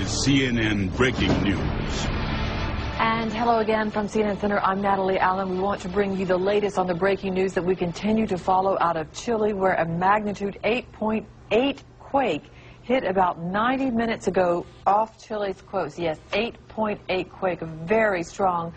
is CNN Breaking News. And hello again from CNN Center. I'm Natalie Allen. We want to bring you the latest on the breaking news that we continue to follow out of Chile, where a magnitude 8.8 quake hit about 90 minutes ago off Chile's coast. Yes, 8.8 quake, a very strong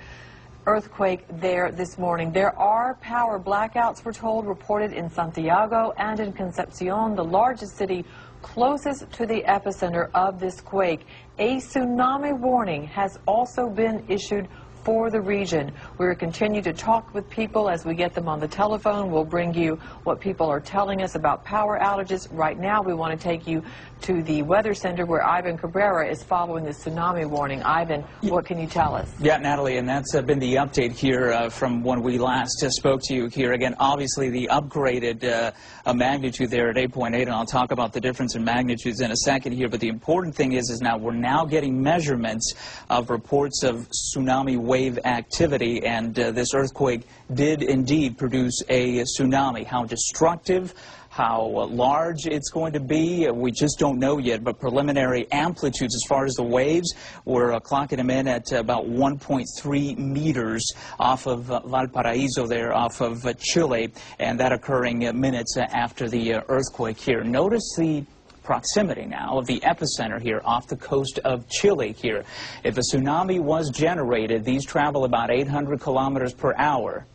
earthquake there this morning. There are power blackouts, we're told, reported in Santiago and in Concepcion, the largest city closest to the epicenter of this quake. A tsunami warning has also been issued for the region. We'll continue to talk with people as we get them on the telephone. We'll bring you what people are telling us about power outages. Right now, we want to take you to the weather center where Ivan Cabrera is following the tsunami warning. Ivan, what can you tell us? Yeah, Natalie, and that's been the update here from when we last spoke to you here. Again, obviously the upgraded magnitude there at 8.8, and I'll talk about the difference in magnitudes in a second here. But the important thing is now we're now getting measurements of reports of tsunami wave activity, and this earthquake did indeed produce a tsunami. How destructive, how large it's going to be, we just don't know yet, but preliminary amplitudes as far as the waves, we're clocking them in at about 1.3 meters off of Valparaiso there, off of Chile, and that occurring minutes after the earthquake here. Notice the proximity now of the epicenter here off the coast of Chile here. If a tsunami was generated, these travel about 800 kilometers per hour.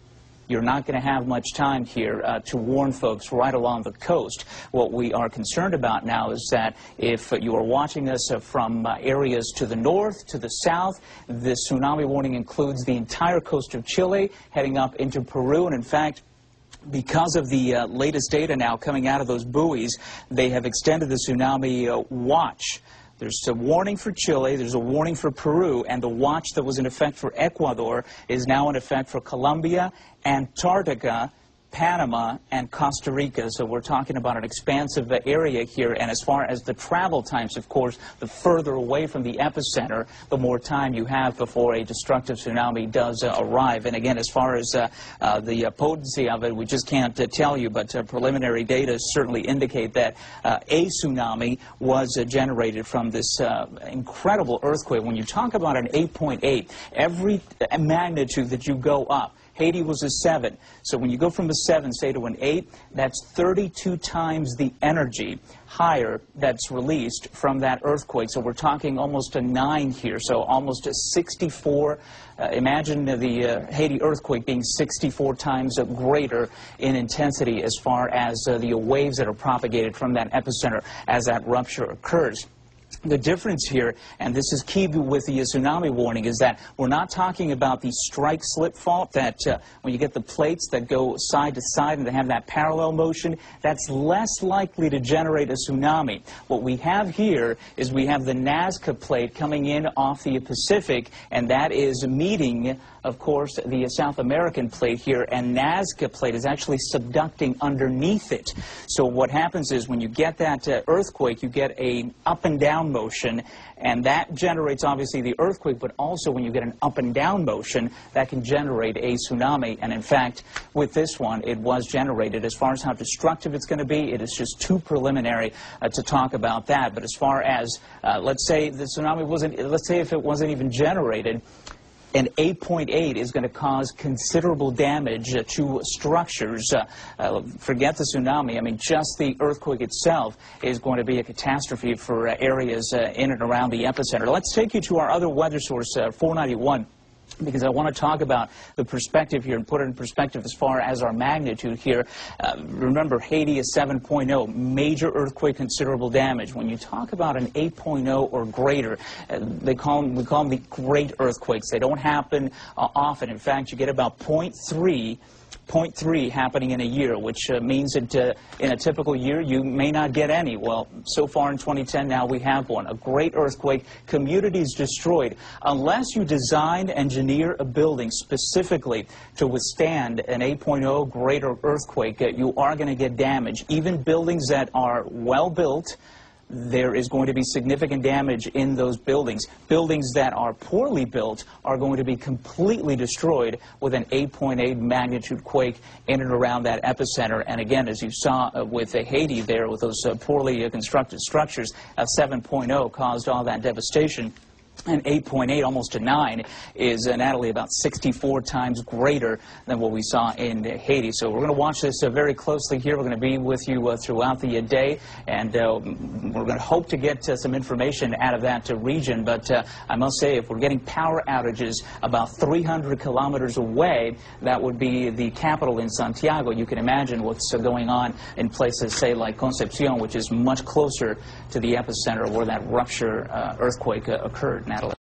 You're not going to have much time here to warn folks right along the coast. What we are concerned about now is that if you are watching us from areas to the north, to the south, this tsunami warning includes the entire coast of Chile, heading up into Peru, and in fact, because of the latest data now coming out of those buoys, they have extended the tsunami watch. There's a warning for Chile, there's a warning for Peru, and the watch that was in effect for Ecuador is now in effect for Colombia, Antarctica, Panama, and Costa Rica. So we're talking about an expansive area here, and as far as the travel times, of course, the further away from the epicenter, the more time you have before a destructive tsunami does arrive. And again, as far as the potency of it, we just can't tell you, but preliminary data certainly indicate that a tsunami was generated from this incredible earthquake. When you talk about an 8.8, every magnitude that you go up, Haiti was a 7. So when you go from a 7, say, to an 8, that's 32 times the energy higher that's released from that earthquake. So we're talking almost a 9 here, so almost a 64. Imagine the Haiti earthquake being 64 times greater in intensity as far as the waves that are propagated from that epicenter as that rupture occurs. The difference here, and this is key with the tsunami warning, is that we're not talking about the strike-slip fault, that when you get the plates that go side to side and they have that parallel motion, that's less likely to generate a tsunami. What we have here is we have the Nazca plate coming in off the Pacific, and that is meeting, of course, the South American plate here, and Nazca plate is actually subducting underneath it. So what happens is when you get that earthquake, you get an up and down motion, and that generates obviously the earthquake, but also when you get an up and down motion, that can generate a tsunami. And in fact, with this one, it was generated. As far as how destructive it's going to be, it is just too preliminary to talk about that. But as far as, let's say the tsunami wasn't, let's say if it wasn't even generated, an 8.8 is going to cause considerable damage to structures. Forget the tsunami. I mean, just the earthquake itself is going to be a catastrophe for areas in and around the epicenter. Let's take you to our other weather source, 491. Because I want to talk about the perspective here and put it in perspective as far as our magnitude here. Remember, Haiti is 7.0, major earthquake, considerable damage. When you talk about an 8.0 or greater, we call them the great earthquakes. They don't happen often. In fact, you get about 0.3 happening in a year, which means that in a typical year you may not get any. Well, so far in 2010 now we have one. A great earthquake, communities destroyed. Unless you design, engineer a building specifically to withstand an 8.0 greater earthquake, you are going to get damage. Even buildings that are well built, there is going to be significant damage in those buildings. Buildings that are poorly built are going to be completely destroyed with an 8.8 magnitude quake in and around that epicenter. And again, as you saw with Haiti there, with those poorly constructed structures, a 7.0 caused all that devastation. And 8.8, almost to 9, is, Natalie, about 64 times greater than what we saw in Haiti. So we're going to watch this very closely here. We're going to be with you throughout the day, and we're going to hope to get some information out of that region. But I must say, if we're getting power outages about 300 kilometers away, that would be the capital in Santiago. You can imagine what's going on in places, say, like Concepcion, which is much closer to the epicenter where that rupture earthquake occurred. Natalie.